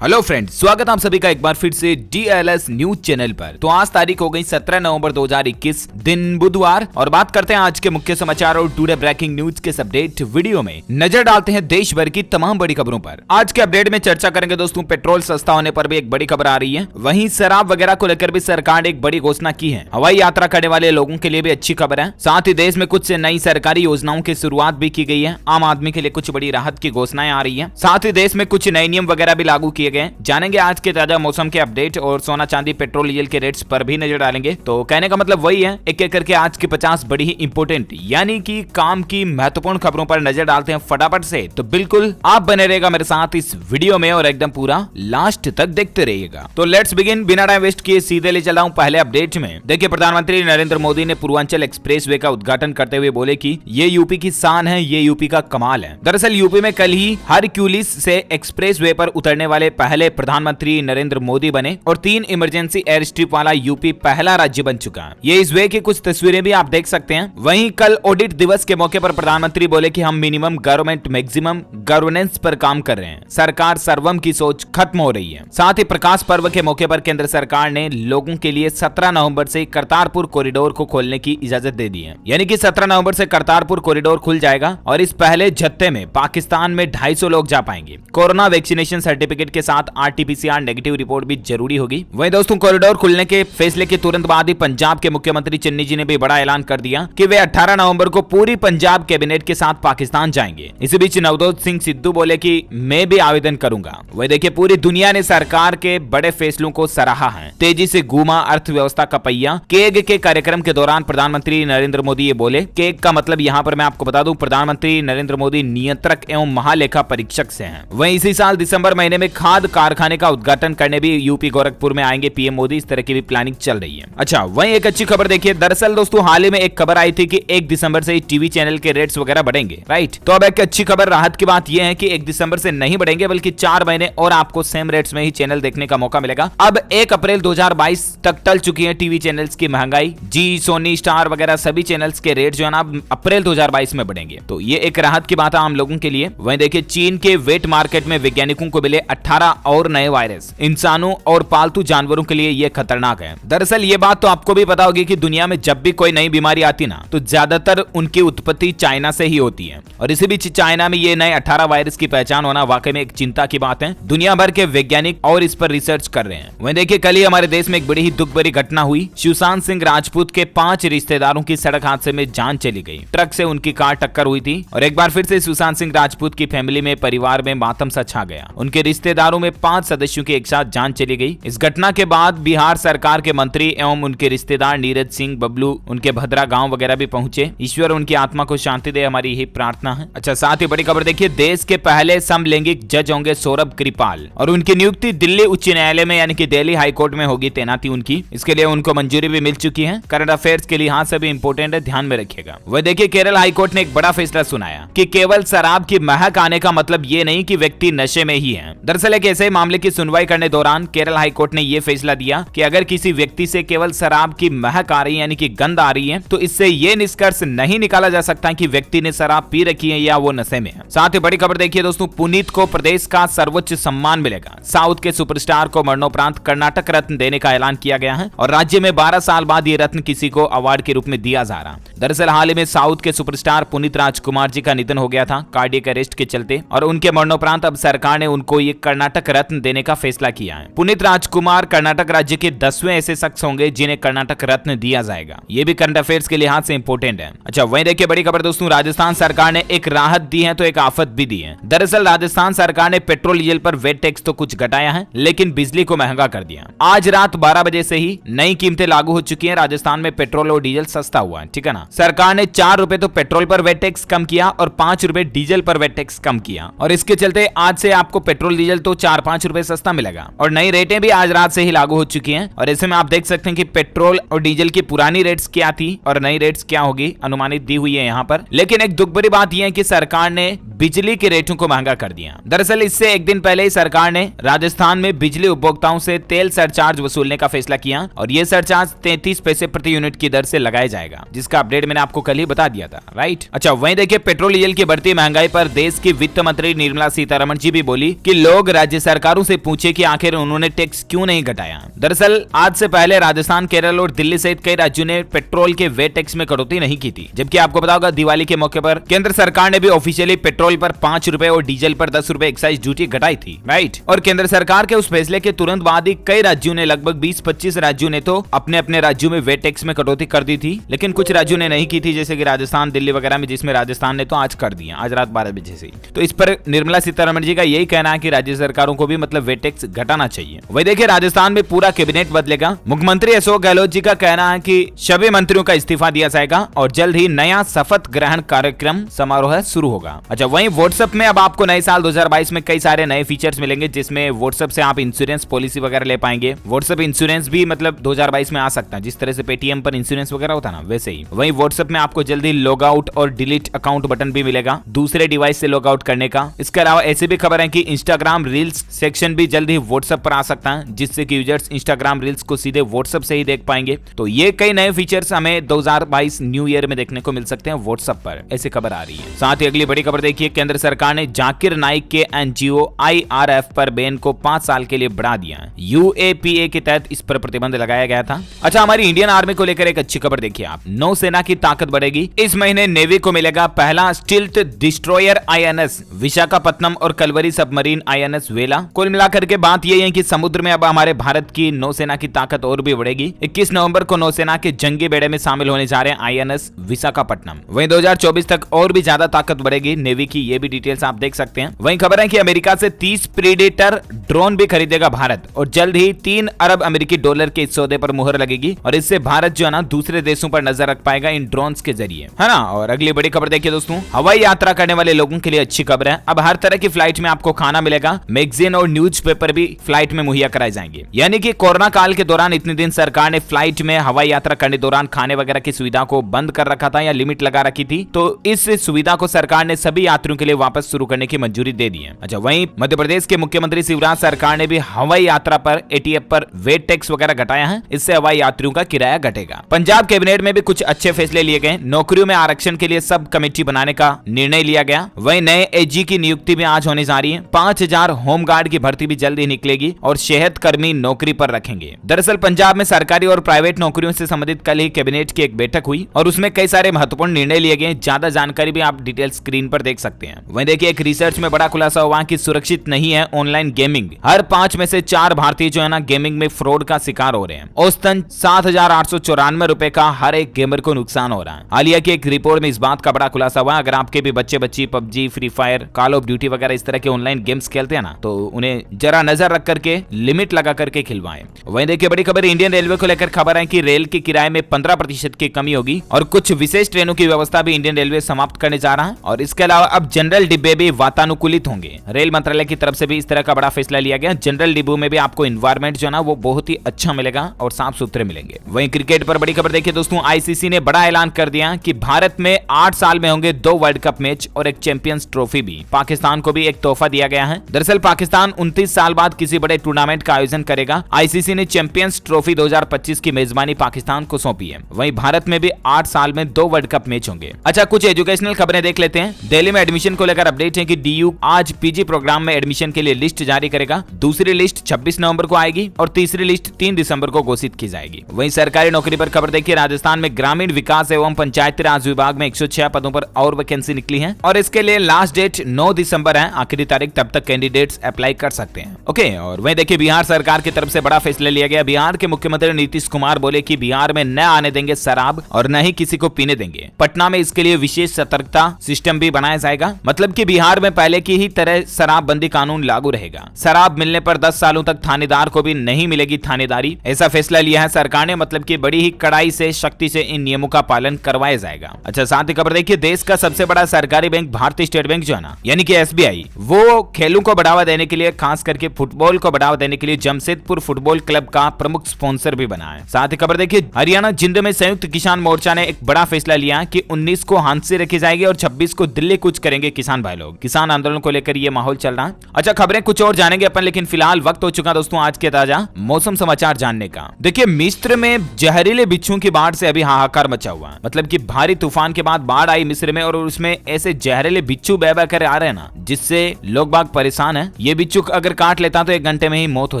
Hello friends, स्वागत है आप सभी का एक बार फिर से DLS न्यूज चैनल पर। तो आज तारीख हो गई 17 नवंबर 2021 दिन बुधवार और बात करते हैं आज के मुख्य समाचार और टुडे ब्रेकिंग न्यूज के अपडेट वीडियो में नजर डालते हैं देश भर की तमाम बड़ी खबरों पर। आज के अपडेट में चर्चा करेंगे दोस्तों, पेट्रोल सस्ता होने पर भी एक बड़ी खबर आ रही है। वहीं शराब वगैरह को लेकर भी सरकार ने एक बड़ी घोषणा की है। हवाई यात्रा करने वाले लोगों के लिए भी अच्छी खबर है। साथ ही देश में कुछ नई सरकारी योजनाओं की शुरुआत भी की गई है। आम आदमी के लिए कुछ बड़ी राहत की घोषणाएं आ रही है। साथ ही देश में कुछ नए नियम वगैरह भी लागू किए गए। जानेंगे आज के ताजा मौसम के अपडेट और सोना चांदी पेट्रोल डीजल के रेट्स पर भी नजर डालेंगे। तो कहने का मतलब वही है, एक एक करके आज के 50 बड़ी ही इंपोर्टेंट यानी कि काम की महत्वपूर्ण खबरों पर नजर डालते हैं फटाफट से। तो बिल्कुल आप बने रहेगा मेरे साथ इस वीडियो में और एकदम पूरा लास्ट तक देखते रहिएगा। तो लेट्स बिगिन, बिना टाइम वेस्ट किए सीधे ले चला हूं पहले अपडेट में। देखिए, प्रधानमंत्री नरेंद्र मोदी ने पूर्वांचल एक्सप्रेसवे का उद्घाटन करते हुए बोले कि ये यूपी की शान है, ये यूपी का कमाल है। दरअसल यूपी में कल ही हरक्यूलिस से एक्सप्रेसवे पर उतरने वाले पहले प्रधानमंत्री नरेंद्र मोदी बने और 3 इमरजेंसी एयर स्ट्रिप वाला यूपी पहला राज्य बन चुका है। ये इस वे की कुछ तस्वीरें भी आप देख सकते हैं। वहीं कल ऑडिट दिवस के मौके पर प्रधानमंत्री बोले कि हम मिनिमम गवर्नमेंट मैक्सिमम गवर्नेंस पर काम कर रहे हैं। सरकार सर्वम की सोच खत्म हो रही है। साथ ही प्रकाश पर्व के मौके पर केंद्र सरकार ने लोगों के लिए 17 नवंबर से करतारपुर कॉरिडोर को खोलने की इजाजत दे दी है। यानी कि 17 नवंबर से करतारपुर कॉरिडोर खुल जाएगा और इस पहले जत्थे में पाकिस्तान में 250 लोग जा पाएंगे। कोरोना वैक्सीनेशन सर्टिफिकेट के साथ RT-PCR नेगेटिव रिपोर्ट भी जरूरी होगी। वहीं दोस्तों, कॉरिडोर खुलने के फैसले के तुरंत बाद ही पंजाब के मुख्यमंत्री चन्नी जी ने भी बड़ा ऐलान कर दिया कि वे 18 नवंबर को पूरी पंजाब कैबिनेट के साथ पाकिस्तान जाएंगे। इसी बीच नवजोत सिंह सिद्धू बोले कि मैं भी आवेदन करूंगा। वही देखिए, पूरी दुनिया ने सरकार के बड़े फैसलों को सराहा है। तेजी से घूमा अर्थव्यवस्था का पहिया। केग के कार्यक्रम के दौरान प्रधानमंत्री नरेंद्र मोदी ये बोले। केग का मतलब यहाँ पर मैं आपको बता दूं, प्रधानमंत्री नरेंद्र मोदी नियंत्रक एवं महालेखा परीक्षक से हैं। वहीं इसी साल दिसंबर महीने में खाद कारखाने का उद्घाटन करने भी यूपी गोरखपुर में आएंगे पीएम मोदी। इस तरह की भी प्लानिंग चल रही है। अच्छा, वहीं एक अच्छी खबर देखिए। दरअसल दोस्तों, हाल ही में एक खबर आई थी कि 1 दिसंबर से टीवी चैनल के रेट्स वगैरह बढ़ेंगे, राइट। तो अब एक अच्छी खबर, राहत की बात यह है कि 1 दिसंबर से नहीं बढ़ेंगे बल्कि 4 महीने और आपको सेम रेट्स में ही चैनल देखने का मौका मिलेगा। अब 1 अप्रैल 2022 तक टल चुकी है टीवी चैनल्स की महंगाई। जी, सोनी, स्टार वगैरह सभी चैनल्स के रेट जो है ना अप्रैल 2022 में बढ़ेंगे। तो ये एक राहत की बात है आम लोगों के लिए। वहीं देखिए, चीन के वेट मार्केट में वैज्ञानिकों को मिले 18 और नए वायरस। इंसानों और पालतू जानवरों के लिए ये खतरनाक है। दरअसल ये बात तो आपको भी पता होगी कि दुनिया में जब भी कोई नई बीमारी आती ना, तो ज्यादातर उनकी उत्पत्ति चाइना से ही होती है। और इसी बीच चाइना में ये नए 18 वायरस की पहचान होना वाकई में एक चिंता की बात है। दुनिया भर के वैज्ञानिक और इस पर रिसर्च कर रहे हैं। वहीं देखिए, कल ही हमारे देश में एक बड़ी ही दुख भरी घटना हुई। सुशांत सिंह राजपूत के 5 रिश्तेदारों की सड़क हादसे में जान चली गई। ट्रक से उनकी कार टक्कर हुई थी और एक बार फिर से सुशांत सिंह राजपूत की फैमिली में, परिवार में मातम सा छा गया। उनके रिश्तेदारों में 5 सदस्यों की एक साथ जान चली गई। इस घटना के बाद बिहार सरकार के मंत्री एवं उनके रिश्तेदार नीरज सिंह, बबलू, उनके भद्रा गांव वगैरह भी पहुंचे। ईश्वर उनकी आत्मा को शांति दे, हमारी यही प्रार्थना है। अच्छा, साथ ही बड़ी खबर देखिए, देश के पहले समलैंगिक जज होंगे सौरभ कृपाल और उनकी नियुक्ति दिल्ली उच्च न्यायालय में यानी कि दिल्ली हाई कोर्ट में होगी तैनाती उनकी। इसके लिए उनको मंजूरी भी मिल चुकी है। करंट अफेयर्स के लिहाज से भी इंपोर्टेंट है, ध्यान में रखिएगा। वह देखिए, केरल हाई कोर्ट ने एक बड़ा फैसला सुनाया कि केवल शराब की महक आने का मतलब ये नहीं कि व्यक्ति नशे में ही है। दरअसल एक ऐसे मामले की सुनवाई करने दौरान केरल हाई कोर्ट ने यह फैसला दिया कि अगर किसी व्यक्ति से केवल शराब की महक आ रही है यानी कि गंध आ रही है, तो इससे यह निष्कर्ष नहीं निकाला जा सकता कि व्यक्ति ने शराब पी रखी है या वो नशे में है। साथ ही बड़ी खबर देखिए दोस्तों, पुनीत को प्रदेश का सर्वोच्च सम्मान मिलेगा। साउथ के सुपरस्टार को मरणोपरांत कर्नाटक रत्न देने का ऐलान किया गया है और राज्य में 12 साल बाद ये रत्न किसी को अवार्ड के रूप में दिया जा रहा। दरअसल हाल ही में साउथ के सुपरस्टार पुनीत राजकुमार जी का निधन हो गया था कार्डियक अरेस्ट के चलते और उनके मरणोपरांत अब सरकार ने उनको ये कर्नाटक रत्न देने का फैसला किया है। पुनीत राजकुमार कर्नाटक राज्य के 10वें ऐसे शख्स होंगे जिन्हें कर्नाटक रत्न दिया जाएगा। ये भी करंट अफेयर्स के लिहाज से इंपोर्टेंट है। अच्छा, वहीं देखिए बड़ी खबर दोस्तों, राजस्थान सरकार ने एक राहत दी है तो एक आफत भी दी है। दरअसल राजस्थान सरकार ने पेट्रोल डीजल पर वेट टैक्स तो कुछ घटाया है लेकिन बिजली को महंगा कर दिया। आज रात 12 बजे से ही नई कीमतें लागू हो चुकी हैं। राजस्थान में पेट्रोल और डीजल सस्ता हुआ है, ठीक है ना। सरकार ने 4 रुपए तो पेट्रोल पर वेट टैक्स कम किया और 5 रुपए डीजल पर वेट टैक्स कम किया और इसके चलते आज से आपको पेट्रोल डीजल तो 4-5 रुपए सस्ता मिलेगा और नई रेटें भी आज रात से ही लागू हो चुकी हैं। और ऐसे में आप देख सकते हैं कि पेट्रोल और डीजल की पुरानी रेट्स क्या थी और नई रेट्स क्या होगी अनुमानित दी हुई है यहाँ पर। लेकिन एक दुख भरी बात यह है कि सरकार ने बिजली के रेटों को महंगा कर दिया। दरअसल इससे एक दिन पहले ही सरकार ने राजस्थान में बिजली उपभोक्ताओं से तेल सरचार्ज वसूलने का फैसला किया और ये सरचार्ज 33 पैसे प्रति यूनिट की दर से लगाया जाएगा, जिसका अपडेट मैंने आपको कल ही बता दिया था, राइट। अच्छा, वहीं देखिए पेट्रोल डीजल की बढ़ती महंगाई पर देश की वित्त मंत्री निर्मला सीतारमण जी भी बोली कि लोग राज्य सरकारों से पूछे कि आखिर उन्होंने टैक्स क्यों नहीं घटाया। दरअसल आज से पहले राजस्थान, केरल और दिल्ली सहित कई राज्यों ने पेट्रोल के वेट टैक्स में कटौती नहीं की थी, जबकि आपको पता होगा दिवाली के मौके पर केंद्र सरकार ने भी ऑफिशियली पेट्रोल पर 5 रुपए और डीजल पर 10 रुपए एक्साइज ड्यूटी घटाई थी, राइट। और केंद्र सरकार के उस फैसले के तुरंत बाद ही कई राज्यों ने, लगभग 20-25 राज्यों ने तो अपने अपने राज्यों में वेट टैक्स में कटौती कर दी थी, लेकिन कुछ राज्यों ने नहीं की थी, जैसे कि राजस्थान, दिल्ली वगैरह में, जिसमें राजस्थान ने तो आज कर दिया, आज रात 12 बजे से। तो इस पर निर्मला सीतारमण जी का यही कहना है कि राज्य सरकारों को भी मतलब वेट टैक्स घटाना चाहिए। वही देखिए राजस्थान में पूरा कैबिनेट बदलेगा। मुख्यमंत्री अशोक गहलोत जी का कहना है कि सभी मंत्रियों का इस्तीफा दिया जाएगा और जल्द ही नया शपथ ग्रहण कार्यक्रम समारोह शुरू होगा। अच्छा, वहीं व्हाट्सएप में अब आपको नए साल 2022 में कई सारे नए फीचर्स मिलेंगे, जिसमें व्हाट्सएप से आप इंश्योरेंस पॉलिसी वगैरह ले पाएंगे। व्हाट्सएप इंश्योरेंस भी मतलब 2022 में आ सकता है, जिस तरह से पेटीएम पर इंश्योरेंस वगैरह होता है ना, वैसे ही। वहीं व्हाट्सएप में आपको जल्दी लॉग आउट और डिलीट अकाउंट बटन भी मिलेगा दूसरे डिवाइस से लॉग आउट करने का। इसके अलावा ऐसी भी खबर है कि इंस्टाग्राम रील्स सेक्शन भी जल्द ही व्हाट्सएप पर आ सकता है, जिससे कि यूजर्स इंस्टाग्राम रील्स को सीधे व्हाट्सएप से ही देख पाएंगे। तो ये कई नए फीचर्स हमें 2022 न्यू ईयर में देखने को मिल सकते हैं व्हाट्सएप पर, ऐसी खबर आ रही है। साथ ही अगली बड़ी खबर देखिए, केंद्र सरकार ने जाकिर नाइक के एनजीओ IRF पर बैन को 5 साल के लिए बढ़ा दिया है। UAPA के तहत इस पर प्रतिबंध लगाया गया था। अच्छा, हमारी इंडियन आर्मी को लेकर एक अच्छी खबर देखिए आप, नौसेना की ताकत बढ़ेगी। इस महीने नेवी को मिलेगा पहला स्टील्थ डिस्ट्रॉयर INS विशाखापत्तनम और कलवरी सबमरीन INS वेला। कुल मिलाकर के बात यह है कि समुद्र में अब हमारे भारत की नौसेना की ताकत और भी बढ़ेगी। 21 नवंबर को नौसेना के जंगी बेड़े में शामिल होने जा रहे हैं INS विशाखापट्टनम। वहीं 2024 तक और भी ज्यादा ताकत बढ़ेगी नेवी की, ये भी डिटेल्स आप देख सकते हैं। वहीं खबर है कि अमेरिका से 30 प्रीडेटर ड्रोन भी खरीदेगा भारत और जल्द ही 3 अरब अमेरिकी डॉलर के इस सौदे पर मुहर लगेगी और इससे भारत जो है ना दूसरे देशों पर नजर रख पाएगा इन ड्रोन्स के जरिए, है ना। और अगली बड़ी खबर देखिए दोस्तों, हवाई यात्रा करने वाले लोगों के लिए अच्छी खबर है। अब हर तरह की फ्लाइट में आपको खाना मिलेगा, मैगजीन और न्यूज़पेपर भी फ्लाइट में मुहैया कराए जाएंगे। यानी कि कोरोना काल के दौरान इतने दिन सरकार ने फ्लाइट में हवाई यात्रा करने दौरान खाने वगैरह की सुविधा को बंद कर रखा था या लिमिट लगा रखी थी, तो इस सुविधा को सरकार ने सभी यात्रियों के लिए वापस शुरू करने की मंजूरी दे दी है। अच्छा, वहीं मध्य प्रदेश के मुख्यमंत्री शिवराज सरकार ने भी हवाई यात्रा पर ATF पर वेट टैक्स वगैरह घटाया है, इससे हवाई यात्रियों का किराया घटेगा। पंजाब कैबिनेट में भी कुछ अच्छे फैसले लिए गए। नौकरियों में आरक्षण के लिए सब कमेटी बनाने का निर्णय लिया गया। वहीं नए AG की नियुक्ति भी आज होने जा रही है। 5000 होमगार्ड की भर्ती भी जल्द ही निकलेगी और सेहत कर्मी नौकरी पर रखेंगे। दरअसल पंजाब में सरकारी और प्राइवेट नौकरियों से संबंधित कल ही कैबिनेट की एक बैठक हुई और उसमें कई सारे महत्वपूर्ण निर्णय लिए गए। ज्यादा जानकारी भी आप डिटेल स्क्रीन पर देख सकते हैं। वहीं देखिए एक रिसर्च में बड़ा खुलासा हुआ कि सुरक्षित नहीं है ऑनलाइन गेमिंग। हर 5 में से 4 भारतीय जो है ना गेमिंग में फ्रॉड का शिकार हो रहे हैं। औसतन 7,894 रुपए का हर एक गेमर को नुकसान हो रहा है। हालिया की एक रिपोर्ट में इस बात का बड़ा खुलासा हुआ, अगर आपके भी बच्चे PUBG, free fire, call of duty वगैरह इस तरह के ऑनलाइन गेम्स खेलते हैं ना, तो उन्हें जरा नजर रख करके लिमिट लगा करके खिलवाएं। वहीं देखिए बड़ी खबर इंडियन रेलवे को लेकर खबर है कि रेल के किराए में 15% की कमी होगी और कुछ विशेष ट्रेनों की व्यवस्था भी इंडियन रेलवे समाप्त करने जा रहा है। और इसके अलावा अब जनरल डिब्बे भी वातानुकूलित होंगे। रेल मंत्रालय की तरफ से भी इस तरह का बड़ा फैसला लिया गया। जनरल डिब्बों में भी आपको एनवायरमेंट जो है ना वो बहुत ही अच्छा मिलेगा और साफ सुथरे मिलेंगे। वहीं क्रिकेट पर बड़ी खबर देखिए दोस्तों, ICC ने बड़ा ऐलान कर दिया कि भारत में 8 साल में होंगे 2 वर्ल्ड कप मैच और एक चैंपियंस ट्रॉफी भी। पाकिस्तान को भी एक तोहफा दिया गया है। दरअसल पाकिस्तान 29 साल बाद किसी बड़े टूर्नामेंट का आयोजन करेगा। ICC ने चैंपियंस ट्रॉफी 2025 की मेजबानी पाकिस्तान को सौंपी है। वहीं भारत में भी 8 साल में 2 वर्ल्ड कप मैच होंगे। अच्छा, कुछ एजुकेशनल खबरें देख लेते हैं। दिल्ली में एडमिशन को लेकर अपडेट है कि DU आज PG प्रोग्राम में एडमिशन के लिए लिस्ट जारी करेगा। दूसरी लिस्ट 26 नवंबर को आएगी और तीसरी लिस्ट 3 दिसंबर को घोषित की जाएगी। वहीं सरकारी नौकरी पर खबर देखिए, राजस्थान में ग्रामीण विकास एवं पंचायती राज विभाग में 106 पदों पर और वैकेंसी निकली है और इसके लिए लास्ट डेट 9 दिसंबर है, आखिरी तारीख, तब तक कैंडिडेट्स अप्लाई कर सकते हैं। ओके, और वहीं देखिए बिहार सरकार की तरफ से बड़ा फैसला लिया गया। बिहार के मुख्यमंत्री नीतीश कुमार बोले कि बिहार में न आने देंगे शराब और न ही किसी को पीने देंगे। पटना में इसके लिए विशेष सतर्कता सिस्टम भी बनाया जाएगा। मतलब कि बिहार में पहले की ही तरह शराबबंदी कानून लागू रहेगा। शराब मिलने पर 10 सालों तक थानेदार को भी नहीं मिलेगी थानेदारी, ऐसा फैसला लिया है सरकार ने। मतलब कि बड़ी ही कड़ाई से, सख्ती से इन नियमों का पालन करवाया जाएगा। अच्छा, साथ ही खबर देखिए, देश का सबसे बड़ा सरकारी बैंक भारतीय स्टेट बैंक जो है ना, यानी कि SBI, वो खेलों को बढ़ावा देने के लिए, खास करके फुटबॉल को बढ़ावा देने के लिए जमशेदपुर फुटबॉल क्लब का प्रमुख स्पॉन्सर भी बना है। साथ ही खबर देखिए, हरियाणा जिंद में संयुक्त किसान मोर्चा ने एक बड़ा फैसला लिया कि 19 को हांसी रखी जाएगी और 26 को दिल्ली कूच करेंगे किसान भाई लोग। किसान आंदोलन को लेकर ये माहौल चल रहा है। अच्छा, खबरें कुछ और जानेंगे अपन, लेकिन फिलहाल वक्त हो चुका दोस्तों आज के ताजा मौसम समाचार जानने का। देखिए, मिस्र में जहरीले बिच्छुओं की बाढ़ से अभी हाहाकार मचा हुआ है। मतलब कि भारी तूफान के बाद बाढ़ आई मिस्र में और उसमें ऐसे जहरीले बिच्छू बह बह कर आ रहे हैं ना, जिससे लोग बाग परेशान हैं। ये बिच्छू अगर काट लेता तो 1 घंटे में ही मौत हो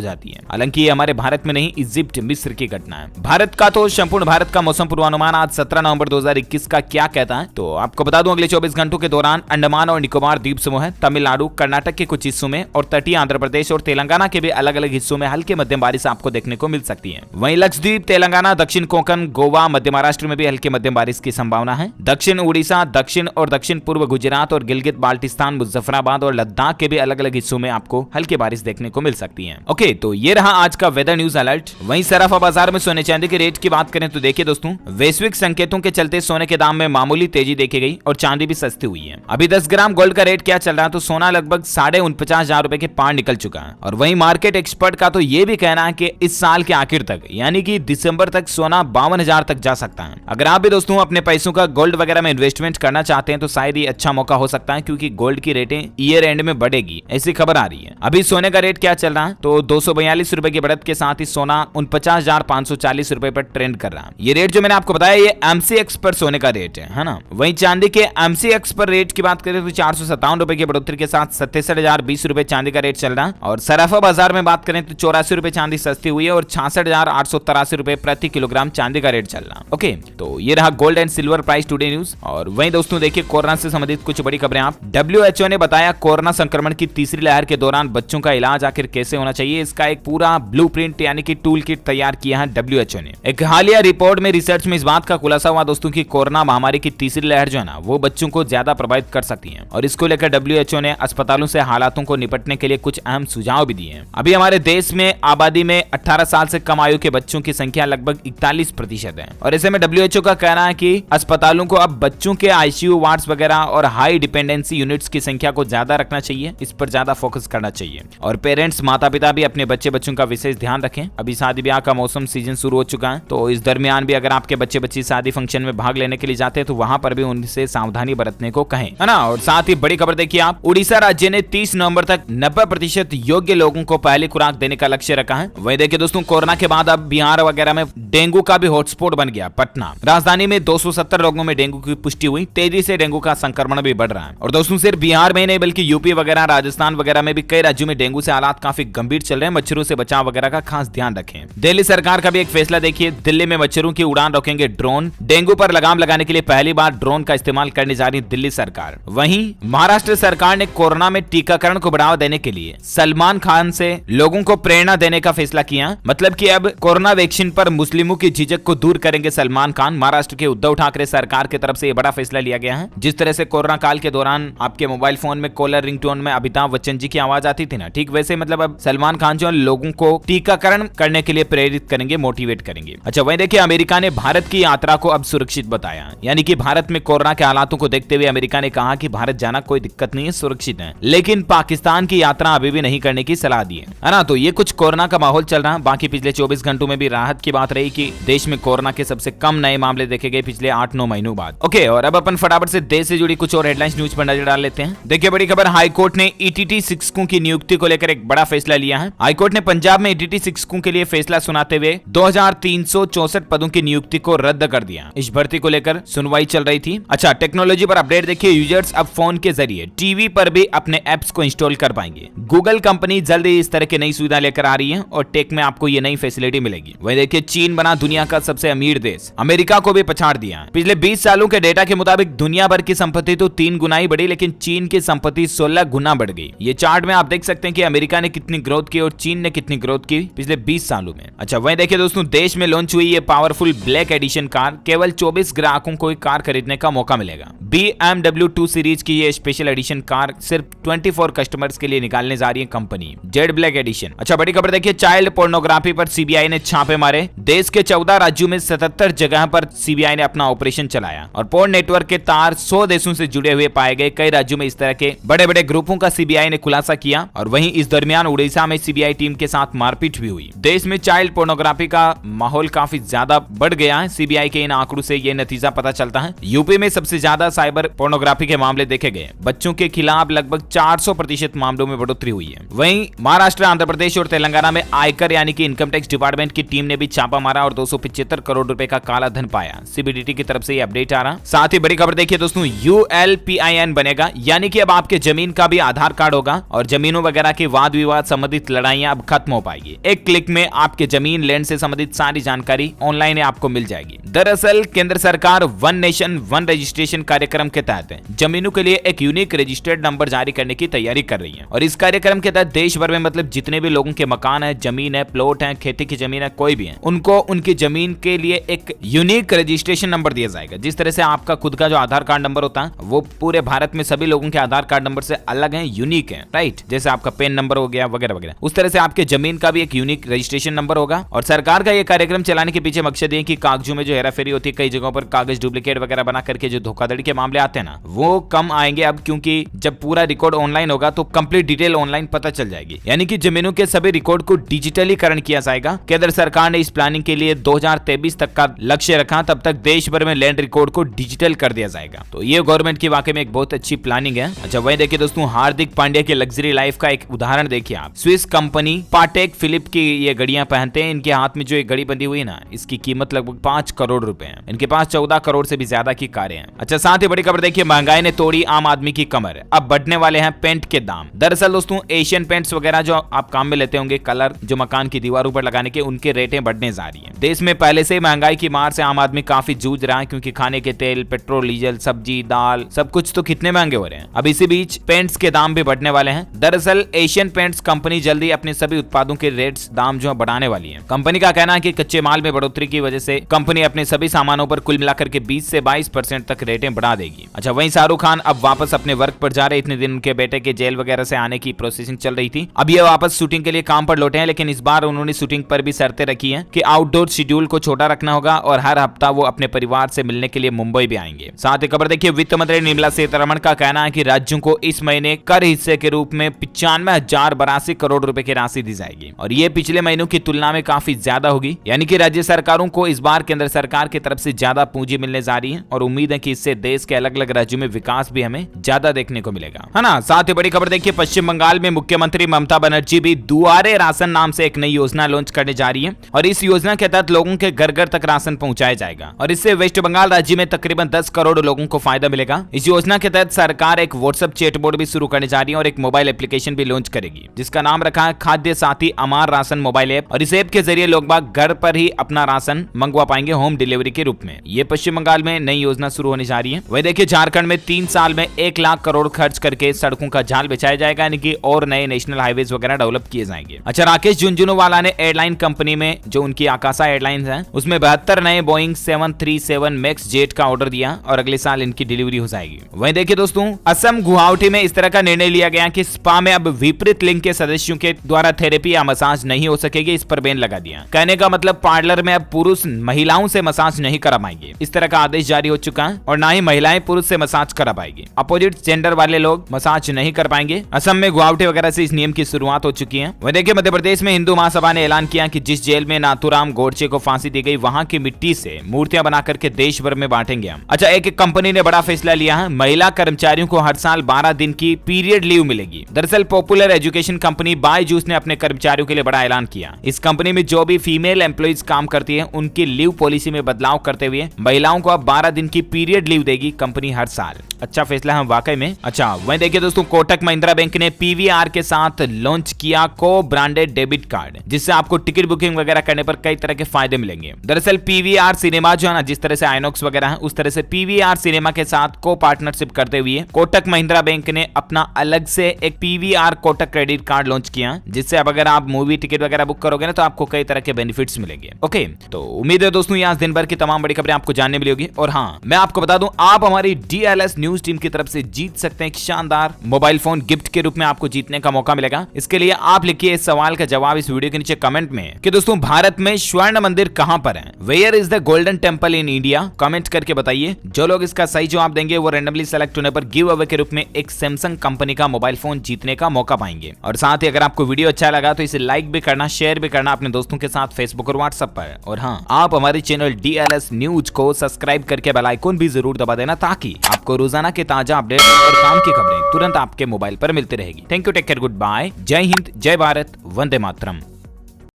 जाती है। हालांकि ये हमारे भारत में नहीं, इजिप्ट मिस्र की घटना है। भारत का तो संपूर्ण भारत का मौसम पूर्वानुमान आज 17 नवंबर 2021 का क्या कहता है, तो आपको बता दूं अगले 24 घंटों के दौरान अंडमान और निकोबार द्वीप समूह, तमिलनाडु, कर्नाटक के कुछ हिस्सों में और तटीय आंध्र प्रदेश और तेलंगाना के भी अलग अलग हिस्सों में हल्के मध्यम बारिश आपको देखने को मिल सकती है। वहीं लक्षद्वीप, तेलंगाना, दक्षिण कोंकण, गोवा, मध्य महाराष्ट्र में भी हल्के मध्यम बारिश की संभावना है। दक्षिण उड़ीसा, दक्षिण और दक्षिण पूर्व गुजरात और गिलगित बाल्टिस्तान, मुजफ्फराबाद और लद्दाख के भी अलग अलग हिस्सों में आपको हल्की बारिश देखने को मिल सकती है। ओके, तो ये रहा आज का वेदर न्यूज अलर्ट। वहीं सराफा बाजार में सोने चांदी के रेट की बात करें तो देखिए दोस्तों, वैश्विक संकेतों के चलते सोने के दाम में मामूली तेजी देखी गई और चांदी भी सस्ती हुई है। अभी 10 ग्राम गोल्ड का रेट क्या चल रहा है, तो सोना लगभग 49,500 रुपए के पार निकल चुका है। और वहीं मार्केट एक्सपर्ट का तो ये भी कहना है कि इस साल के आखिर तक यानी कि दिसंबर तक सोना 52,000 तक जा सकता है। अगर आप भी दोस्तों अपने पैसों का गोल्ड वगैरह में इन्वेस्टमेंट करना चाहते हैं तो शायद ये अच्छा मौका हो सकता है, क्योंकि गोल्ड की रेटें ईयर एंड में बढ़ेगी, ऐसी खबर आ रही है। अभी सोने का रेट क्या चल रहा है, तो 242 रुपए की बढ़त के साथ ही सोना 49,540 रुपए पर ट्रेंड कर रहा है। ये रेट जो मैंने आपको बताया ये MCX पर सोने का रेट है ना। वहीं चांदी के MCX पर रेट की बात करें तो 457 रुपए की बढ़ोतरी के साथ 67,020 रुपए चांदी का रेट चल रहा है। और सराफा बाजार में बात करें तो 84 रुपए चांदी सस्ती हुई है और 66,883 रुपए प्रति किलोग्राम चांदी का रेट चल रहा है। ओके, तो ये रहा gold and silver price today news. और वहीं दोस्तों देखिए कोरोना से संबंधित कुछ बड़ी खबरें आप। WHO ने बताया कोरोना संक्रमण की तीसरी लहर के दौरान बच्चों का इलाज आखिर कैसे होना चाहिए, इसका एक पूरा ब्लूप्रिंट यानी कि टूल किट तैयार किया है WHO ने। एक हालिया रिपोर्ट में रिसर्च में इस बात का खुलासा हुआ दोस्तों की कोरोना महामारी की तीसरी लहर जो है ना वो बच्चों को ज्यादा प्रभावित कर सकती है। और इसको लेकर WHO ने अस्पतालों से हालातों को निपटने के लिए कुछ अहम सुझाव भी दिए हैं। अभी हमारे देश में आबादी में 18 साल से कम आयु के बच्चों की संख्या लगभग 41% है। और ऐसे में WHO का कहना है कि अस्पतालों को अब बच्चों के ICU वार्ड्स वगैरह और हाई डिपेंडेंसी यूनिट्स की संख्या को ज्यादा रखना चाहिए, इस पर ज्यादा फोकस करना चाहिए। और पेरेंट्स, माता पिता भी अपने बच्चों का विशेष ध्यान रखें। अभी शादी ब्याह का मौसम सीजन शुरू हो चुका है, तो इस दरमियान भी अगर आपके बच्चे शादी फंक्शन में भाग लेने के लिए जाते हैं तो वहां पर भी उनसे सावधानी बरतने को कहें, है ना। और साथ ही बड़ी खबर देखिए आप, उड़ीसा राज्य ने 30 नवंबर तक 90% योग्य लोगों को पहली खुराक देने का लक्ष्य रखा है। वही देखिए दोस्तों, कोरोना के बाद अब बिहार वगैरह में डेंगू का भी हॉटस्पॉट बन गया पटना। राजधानी में 270 लोगों में डेंगू की पुष्टि हुई। तेजी से डेंगू का संक्रमण भी बढ़ रहा है। और दोस्तों सिर्फ बिहार में नहीं बल्कि यूपी वगैरह, राजस्थान वगैरह में भी कई राज्यों में डेंगू से हालात काफी गंभीर चल रहे हैं। मच्छरों से बचाव वगैरह का खास ध्यान रखें। दिल्ली सरकार का भी एक फैसला देखिए, दिल्ली में मच्छरों की उड़ान रोकेंगे ड्रोन। डेंगू पर लगाम लगाने के लिए पहली बार ड्रोन का इस्तेमाल करने जा रही दिल्ली सरकार। वहीं महाराष्ट्र सरकार ने कोरोना में टीकाकरण को बढ़ावा देने के लिए सलमान खान से लोगों को प्रेरणा देने का फैसला किया। मतलब कि अब कोरोना वैक्सीन पर मुस्लिमों की झिझक को दूर करेंगे सलमान खान। महाराष्ट्र के उद्धव ठाकरे सरकार की तरफ से यह बड़ा फैसला लिया गया है। जिस तरह से कोरोना काल के दौरान आपके मोबाइल फोन में कॉलर रिंगटोन में अमिताभ बच्चन जी की आवाज आती थी ना, ठीक वैसे मतलब अब सलमान खान जो लोगों को टीकाकरण करने के लिए प्रेरित करेंगे, मोटिवेट करेंगे। अच्छा, वहीं देखिए अमेरिका ने भारत की यात्रा को अब सुरक्षित बताया। यानी कि भारत में कोरोना के हालातों को देखते हुए अमेरिका ने कहा कि भारत जाना कोई दिक्कत नहीं है, सुरक्षित है, लेकिन पाकिस्तान की यात्रा अभी भी नहीं करने की सलाह दी है ना। तो ये कुछ कोरोना का माहौल चल रहा है। बाकी पिछले 24 घंटों में भी राहत की बात रही कि देश में कोरोना के सबसे कम नए मामले देखे गए पिछले 8-9 महीनों बाद। ओके, और अब अपन फटाफट से देश से जुड़ी कुछ और हेडलाइंस न्यूज पर नजर डाल लेते हैं। देखिए बड़ी खबर, हाईकोर्ट ने ETT शिक्षकों की नियुक्ति को लेकर एक बड़ा फैसला लिया है। हाईकोर्ट ने पंजाब में ETT शिक्षकों के लिए फैसला सुनाते हुए 2364 पदों की नियुक्ति को रद्द कर दिया। इस भर्ती को लेकर सुनवाई चल रही थी। अच्छा, टेक्नोलॉजी पर अपडेट देखिए, यूजर्स अब फोन के जरिए टीवी पर भी अपने एप्स को इंस्टॉल कर पाएंगे। गूगल कंपनी जल्द ही इस तरह की नई सुविधा लेकर आ रही है और टेक में आपको ये नई फैसिलिटी मिलेगी। वहीं देखिए चीन बना दुनिया का सबसे अमीर देश, अमेरिका को भी पछाड़ दिया। पिछले 20 सालों के डेटा के मुताबिक दुनिया भर की संपत्ति तो 3 गुना ही बढ़ी, लेकिन चीन की संपत्ति 16 गुना बढ़ गई। ये चार्ट में आप देख सकते हैं कि अमेरिका ने कितनी ग्रोथ की और चीन ने कितनी ग्रोथ की पिछले 20 सालों में। अच्छा, वहीं देखिए दोस्तों, देश में लॉन्च हुई ये पावरफुल ब्लैक एडिशन कार, केवल 24 ग्राहकों को कार खरीदने का मौका मिलेगा। BMW 2 सीरीज की ये स्पेशल एडिशन कार सिर्फ 24 कस्टमर्स के लिए निकालने जा रही है कंपनी, जेड ब्लैक एडिशन। अच्छा, बड़ी खबर देखिए, चाइल्ड पोर्नोग्राफी पर CBI ने छापे मारे। देश के 14 राज्यों में 77 जगह पर CBI ने अपना ऑपरेशन चलाया और पोर्न नेटवर्क के तार 100 देशों से जुड़े हुए पाए गए। कई राज्यों में इस तरह के बड़े बड़े ग्रुपों का CBI ने खुलासा किया। और वहीं इस दरमियान उड़ीसा में CBI टीम के साथ मारपीट भी हुई। देश में चाइल्ड पोर्नोग्राफी का माहौल काफी ज्यादा बढ़ गया है। CBI के इन आंकड़ों से यह नतीजा पता चलता है। यूपी में सबसे ज्यादा साइबर पोर्नोग्राफी के मामले देखे गए। बच्चों के खिलाफ लगभग 400% मामलों में बढ़ोतरी हुई है। वहीं महाराष्ट्र, आंध्र प्रदेश और तेलंगाना में आयकर यानी कि इनकम टैक्स डिपार्टमेंट की टीम ने भी छापा मारा और 275 करोड़ रुपए का काला धन पाया। CBDT की तरफ से ये अपडेट आ रहा। साथ ही बड़ी खबर देखिए दोस्तों, ULPIN बनेगा, यानी कि अब आपके जमीन का भी आधार कार्ड होगा। और जमीनों वगैरह के वाद विवाद संबंधित लड़ाइयां अब खत्म हो पाएगी। एक क्लिक में आपके जमीन लैंड से संबंधित सारी जानकारी ऑनलाइन आपको मिल जाएगी। दरअसल केंद्र सरकार वन नेशन वन रजिस्ट्रेशन कार्यक्रम के तहत जमीनों के लिए एक यूनिक रजिस्टर्ड नंबर जारी करने की तैयारी कर रही है और इस कार्यक्रम के तहत देश भर में मतलब जितने भी लोगों के मकान है, जमीन है, प्लॉट है, खेती की जमीन है, कोई भी है, उनको उनकी जमीन के लिए एक यूनिक रजिस्ट्रेशन नंबर दिया जाएगा। जिस तरह से आपका खुद का जो आधार कार्ड नंबर होता है वो पूरे भारत में सभी लोगों के आधार कार्ड नंबर से अलग है, यूनिक है, राइट। जैसे आपका पेन नंबर हो गया वगैरह वगैरह, उस तरह से आपके जमीन का भी एक यूनिक रजिस्ट्रेशन नंबर होगा। और सरकार का यह कार्यक्रम चलाने के पीछे मकसद ये कि कागजों में जो हेराफेरी होती है, कई जगहों पर कागज डुप्लीकेट वगैरह बना करके जो धोखाधड़ी के मामले आते हैं ना, वो कम आएंगे अब, क्योंकि जब पूरा रिकॉर्ड ऑनलाइन होगा तो कंप्लीट डिटेल ऑनलाइन पता चल जाएगी। यानी कि जमीनों के सभी रिकॉर्ड को डिजिटलीकरण किया जाएगा। केंद्र सरकार ने इस प्लानिंग के लिए 2023 तक का लक्ष्य रखा, तब तक देश भर में लैंड रिकॉर्ड को डिजिटल कर दिया जाएगा। तो ये गवर्नमेंट की वाकई में एक बहुत अच्छी प्लानिंग है। अच्छा वही देखिए दोस्तों, हार्दिक पांड्या की लग्जरी लाइफ का एक उदाहरण देखिए आप। स्विस कंपनी पाटेक फिलिप की ये घड़ियां पहनते हैं। इनके हाथ में जो एक घड़ी बंधी हुई है ना, इसकी कीमत लगभग 5 करोड़ रुपए है। इनके पास 14 करोड़ से भी ज्यादा की कारें हैं। अच्छा साथ ही बड़ी खबर देखिए, महंगाई ने तोड़ी आम आदमी की कमर, अब बढ़ने वाले हैं पेंट के दाम। दरअसल दोस्तों एशियन पेंट्स वगैरह जो आप काम में लेते होंगे, कलर जो मकान की दीवारों पर लगाने के, उनके रेटें बढ़ने जा रही हैं। देश में पहले से महंगाई की मार से आम आदमी काफी जूझ रहा है, क्योंकि खाने के तेल, पेट्रोल, डीजल, सब्जी, दाल सब कुछ तो कितने महंगे हो रहे हैं। अब इसी बीच पेंट्स के दाम भी बढ़ने वाले हैं। दरअसल एशियन पेंट्स कंपनी जल्दी अपने सभी उत्पादों के रेट्स दाम जो बढ़ाने वाली है। कंपनी का कहना है कि कच्चे माल में बढ़ोतरी की वजह से कंपनी अपने सभी सामानों पर कुल मिलाकर के 20 से 22% तक रेटें बढ़ा देगी। अच्छा वहीं शाहरुख खान अब वापस अपने वर्क पर जा रहे। इतने दिन उनके बेटे के जेल वगैरह से आने की प्रोसेसिंग चल रही थी, अब ये वापस शूटिंग के लिए काम पर लौटे हैं। लेकिन इस बार उन्होंने शूटिंग पर भी शर्तें रखी हैं कि आउटडोर शेड्यूल को छोटा रखना होगा और हर हफ्ता वो अपने परिवार से मिलने के लिए मुंबई भी आएंगे। साथ ही खबर देखिए, वित्त मंत्री निर्मला सीतारमण का कहना है कि राज्यों को इस महीने कर हिस्से के रूप में 95,082 करोड़ रुपए की राशि दी जाएगी और ये पिछले महीनों की तुलना में काफी ज्यादा होगी। यानी कि राज्य सरकारों को इस बार केंद्र सरकार की तरफ से ज्यादा पूंजी मिलने जा रही है और उम्मीद है कि इससे देश के अलग अलग राज्यों में विकास भी हमें ज्यादा देखने को मिलेगा, है ना। साथ ही बड़ी खबर देखिए, पश्चिम बंगाल में मुख्यमंत्री ममता बनर्जी भी दुआरे राशन नाम से एक नई योजना लॉन्च करने जा रही है और इस योजना के तहत लोगों के घर घर तक राशन पहुंचाया जाएगा और इससे वेस्ट बंगाल राज्य में तकरीबन 10 करोड़ लोगों को फायदा मिलेगा। इस योजना के तहत सरकार एक व्हाट्सएप चैटबॉट भी शुरू करने जा रही है और एक मोबाइल एप्लीकेशन भी लॉन्च करेगी, जिसका नाम रखा है खाद्य साथी अमार राशन मोबाइल ऐप। और इस ऐप के जरिए लोग बाग घर पर ही अपना राशन मंगवा पाएंगे होम डिलीवरी के रूप में। ये पश्चिम बंगाल में नई योजना शुरू होने जा रही है। वही देखिए, झारखंड में 3 साल में 1 लाख करोड़ खर्च करके सड़कों का जाल बिछाया जाएगा, यानी कि और नए नेशनल हाईवेज वगैरह डेवलप किए जाएंगे। अच्छा, राकेश झुनझुनवाला ने एयरलाइन कंपनी में जो उनकी आकाशा एयरलाइंस है उसमें 72 नए बोइंग 737 मैक्स जेट का ऑर्डर दिया और अगले साल इनकी डिलीवरी हो जाएगी। वहीं देखिए दोस्तों, असम गुवाहाटी में इस तरह का निर्णय लिया गया कि स्पा में अब विपरीत लिंग के सदस्यों के द्वारा थेरेपी या मसाज नहीं हो सकेगी, इस पर बैन लगा दिया। कहने का मतलब पार्लर में अब पुरुष महिलाओं से मसाज नहीं करा पाएंगे, इस तरह का आदेश जारी हो चुका है और ना ही महिलाएं पुरुष से मसाज करा पाएंगी। अपोजिट जेंडर वाले लोग मसाज नहीं कर पाएंगे। असम में गुवाहाटी वगैरह से इस नियम की शुरुआत हो चुकी है। वह देखिए, मध्य प्रदेश में हिंदू महासभा ने ऐलान किया कि जिस जेल में नाथूराम गोडसे को फांसी दी गई, वहां की मिट्टी से मूर्तियां बना करके देश भर में बांटेंगे हम। अच्छा, एक कंपनी ने बड़ा फैसला लिया है, महिला कर्मचारियों को हर साल 12 दिन की पीरियड लीव मिलेगी। दरअसल पॉपुलर एजुकेशन कंपनी बायजूस ने अपने कर्मचारियों के लिए बड़ा ऐलान किया। इस कंपनी में जो भी फीमेल एम्प्लॉइज काम करती है उनकी लीव पॉलिसी में बदलाव करते हुए महिलाओं को अब 12 दिन की पीरियड लीव देगी कंपनी हर साल। अच्छा फैसला है वाकई में। अच्छा वहीं देखिए दोस्तों, कोटक महिंद्रा बैंक ने पीवीआर के साथ लॉन्च किया को ब्रांडेड डेबिट कार्ड, जिससे आपको टिकट बुकिंग वगैरह करने पर कई तरह के फायदे मिलेंगे। दरअसल पीवीआर सिनेमा जो है ना, जिस तरह से आइनॉक्स वगैरह है, उस तरह से पीवीआर सिनेमा के साथ को पार्टनरशिप करते हुए कोटक महिंद्रा बैंक ने अपना अलग से एक PVR Kotak credit card launch किया, जिससे अब अगर आप मूवी टिकट वगैरह बुक करोगे ना तो आपको कई तरह के बेनिफिट्स मिलेंगे। ओके, तो उम्मीद है दोस्तों आज दिन भर की तमाम बड़ी खबरें आपको जानने मिली होगी। और हाँ, मैं आपको बता दूं, आप हमारी डीएलएस न्यूज टीम की तरफ से जीत सकते हैं एक शानदार मोबाइल फोन गिफ्ट के रूप में, आपको जीतने का मौका मिलेगा। इसके लिए आप लिखिए इस सवाल का जवाब इस वीडियो के नीचे कमेंट में कि दोस्तों भारत में स्वर्ण मंदिर कहां पर है, where is the Golden Temple in India. Comment करके बताइए। जो लोग इसका सही जवाब देंगे वो रैंडमली सेलेक्ट होने पर गिव अवे के रूप में एक सैमसंग कंपनी का मोबाइल फोन जीतने का मौका पाएंगे। और साथ ही अगर आपको वीडियो अच्छा लगा तो इसे लाइक भी करना, शेयर भी करना अपने दोस्तों के साथ फेसबुक और व्हाट्सएप पर। और हाँ, आप हमारे चैनल डीएलएस न्यूज को सब्सक्राइब करके बेल आइकन भी जरूर दबा देना, ताकि आपको रोजाना के ताजा अपडेट और काम की खबरें तुरंत आपके मोबाइल पर मिलती रहेगी। Thank you, take care, good bye, जय हिंद, जय भारत, वंदे मातरम।